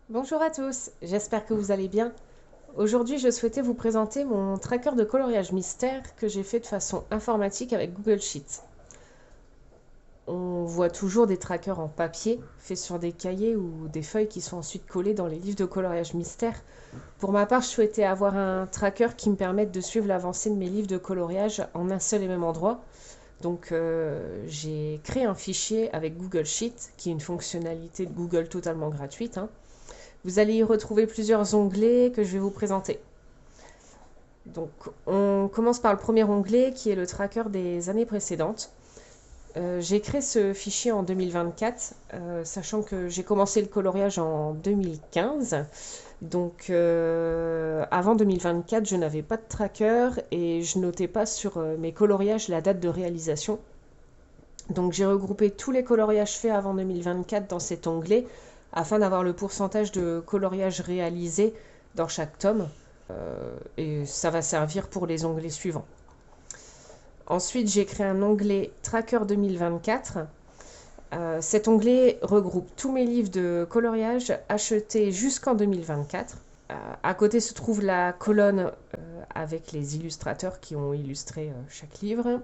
Bonjour à tous, j'espère que vous allez bien. Aujourd'hui, je souhaitais vous présenter mon tracker de coloriage mystère que j'ai fait de façon informatique avec Google Sheets. On voit toujours des trackers en papier, faits sur des cahiers ou des feuilles qui sont ensuite collées dans les livres de coloriage mystère. Pour ma part, je souhaitais avoir un tracker qui me permette de suivre l'avancée de mes livres de coloriage en un seul et même endroit. Donc, j'ai créé un fichier avec Google Sheets, qui est une fonctionnalité de Google totalement gratuite, hein. Vous allez y retrouver plusieurs onglets que je vais vous présenter. Donc, on commence par le premier onglet qui est le tracker des années précédentes. J'ai créé ce fichier en 2024, sachant que j'ai commencé le coloriage en 2015. Donc, avant 2024, je n'avais pas de tracker et je notais pas sur mes coloriages la date de réalisation. Donc, j'ai regroupé tous les coloriages faits avant 2024 dans cet onglet afin d'avoir le pourcentage de coloriage réalisé dans chaque tome. Et ça va servir pour les onglets suivants. Ensuite, j'ai créé un onglet Tracker 2024. Cet onglet regroupe tous mes livres de coloriage achetés jusqu'en 2024. À côté se trouve la colonne avec les illustrateurs qui ont illustré chaque livre,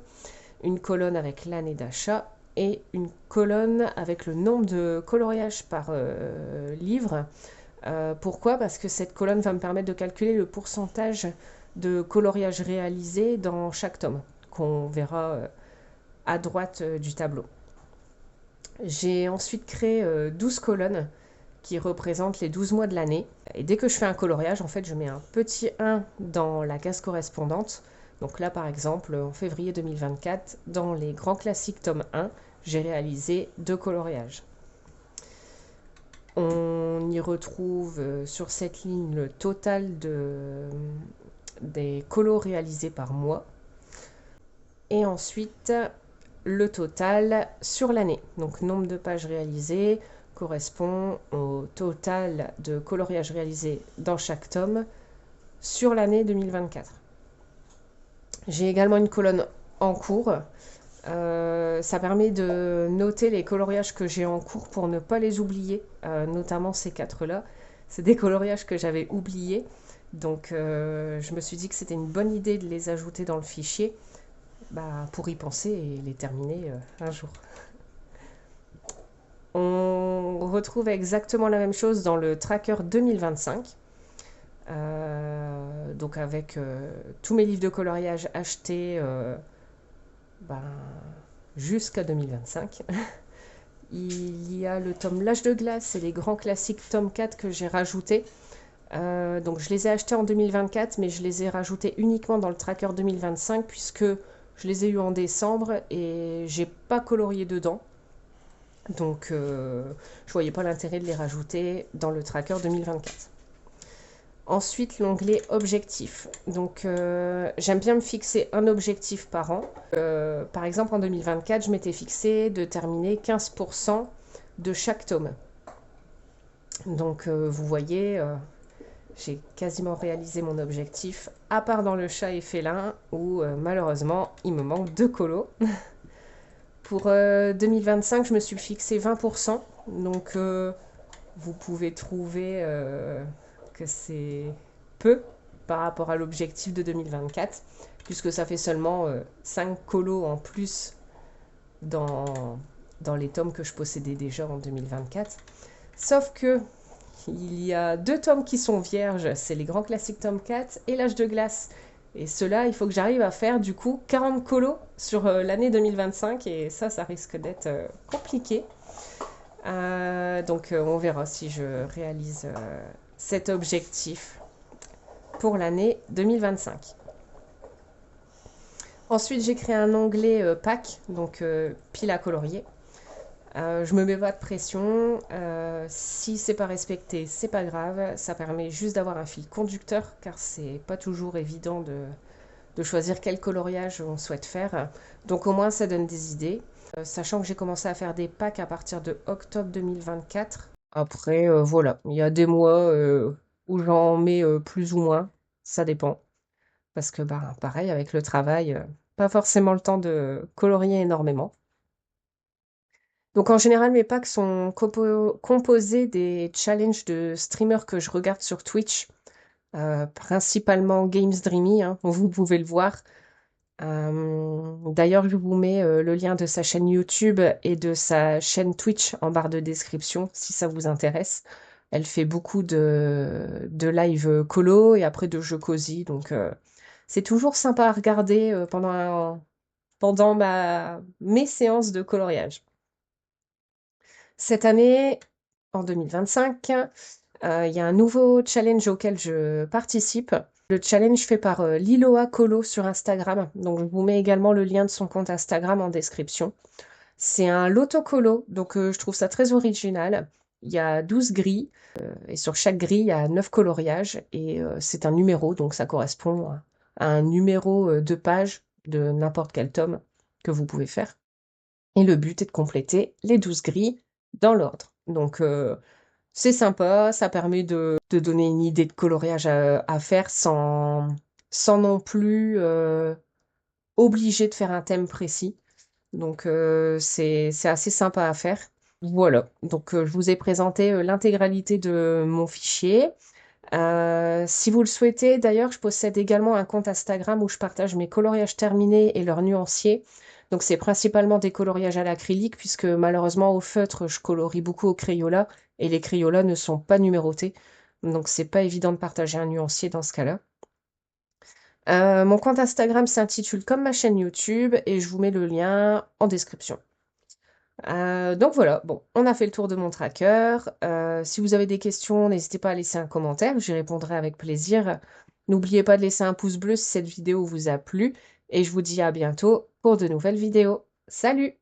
une colonne avec l'année d'achat et une colonne avec le nombre de coloriages par livre. Pourquoi? Parce que cette colonne va me permettre de calculer le pourcentage de coloriage réalisé dans chaque tome, qu'on verra à droite du tableau. J'ai ensuite créé 12 colonnes qui représentent les 12 mois de l'année. Et dès que je fais un coloriage, en fait, je mets un petit 1 dans la case correspondante. Donc là, par exemple, en février 2024, dans les grands classiques tome 1, j'ai réalisé 2 coloriages. On y retrouve sur cette ligne le total des colos réalisés par mois. Et ensuite, le total sur l'année. Donc, nombre de pages réalisées correspond au total de coloriage réalisé dans chaque tome sur l'année 2024. J'ai également une colonne en cours. Ça permet de noter les coloriages que j'ai en cours pour ne pas les oublier, notamment ces quatre-là. C'est des coloriages que j'avais oubliés. Donc, je me suis dit que c'était une bonne idée de les ajouter dans le fichier, pour y penser et les terminer un jour. On retrouve exactement la même chose dans le tracker 2025. Donc avec tous mes livres de coloriage achetés ben, jusqu'à 2025. Il y a le tome L'âge de glace et les grands classiques tome 4 que j'ai rajoutés. Donc je les ai achetés en 2024, mais je les ai rajoutés uniquement dans le tracker 2025 puisque je les ai eus en décembre et j'ai pas colorié dedans. Donc je voyais pas l'intérêt de les rajouter dans le tracker 2024. Ensuite, l'onglet objectif. Donc, j'aime bien me fixer un objectif par an. Par exemple, en 2024, je m'étais fixé de terminer 15% de chaque tome. Donc, vous voyez, j'ai quasiment réalisé mon objectif, à part dans le chat et félin, où malheureusement, il me manque deux colos. Pour 2025, je me suis fixé 20%. Donc, vous pouvez trouver que c'est peu par rapport à l'objectif de 2024, puisque ça fait seulement 5 colos en plus dans, dans les tomes que je possédais déjà en 2024. Sauf que il y a deux tomes qui sont vierges, c'est les grands classiques tome 4 et l'âge de glace. Et cela, il faut que j'arrive à faire du coup 40 colos sur l'année 2025 et ça risque d'être compliqué. Donc on verra si je réalise cet objectif pour l'année 2025. Ensuite, j'ai créé un onglet pack, donc pile à colorier. Je me mets pas de pression. Si c'est pas respecté, c'est pas grave. Ça permet juste d'avoir un fil conducteur, car c'est pas toujours évident de choisir quel coloriage on souhaite faire. Donc au moins, ça donne des idées. Sachant que j'ai commencé à faire des packs à partir de octobre 2024. Après, voilà, il y a des mois où j'en mets plus ou moins. Ça dépend. Parce que, pareil, avec le travail, pas forcément le temps de colorier énormément. Donc en général, mes packs sont composés des challenges de streamers que je regarde sur Twitch, principalement Games Dreamy, hein, vous pouvez le voir. D'ailleurs, je vous mets le lien de sa chaîne YouTube et de sa chaîne Twitch en barre de description si ça vous intéresse. Elle fait beaucoup de live colo et après de jeux cosy, donc c'est toujours sympa à regarder pendant mes séances de coloriage. Cette année, en 2025, il y a un nouveau challenge auquel je participe. Le challenge fait par Liloa Colo sur Instagram. Donc, je vous mets également le lien de son compte Instagram en description. C'est un loto colo, donc je trouve ça très original. Il y a 12 grilles, et sur chaque grille, il y a 9 coloriages, et c'est un numéro, donc ça correspond à un numéro de page de n'importe quel tome que vous pouvez faire. Et le but est de compléter les 12 grilles dans l'ordre. Donc, c'est sympa, ça permet de donner une idée de coloriage à faire sans non plus obliger de faire un thème précis. Donc c'est assez sympa à faire. Voilà, donc je vous ai présenté l'intégralité de mon fichier. Si vous le souhaitez, d'ailleurs, je possède également un compte Instagram où je partage mes coloriages terminés et leurs nuanciers. Donc c'est principalement des coloriages à l'acrylique puisque malheureusement au feutre, je colorie beaucoup au Crayola et les Crayolas ne sont pas numérotés. Donc c'est pas évident de partager un nuancier dans ce cas-là. Mon compte Instagram s'intitule comme ma chaîne YouTube et je vous mets le lien en description. Donc voilà, bon, on a fait le tour de mon tracker. Si vous avez des questions, n'hésitez pas à laisser un commentaire, j'y répondrai avec plaisir. N'oubliez pas de laisser un pouce bleu si cette vidéo vous a plu et je vous dis à bientôt pour de nouvelles vidéos. Salut!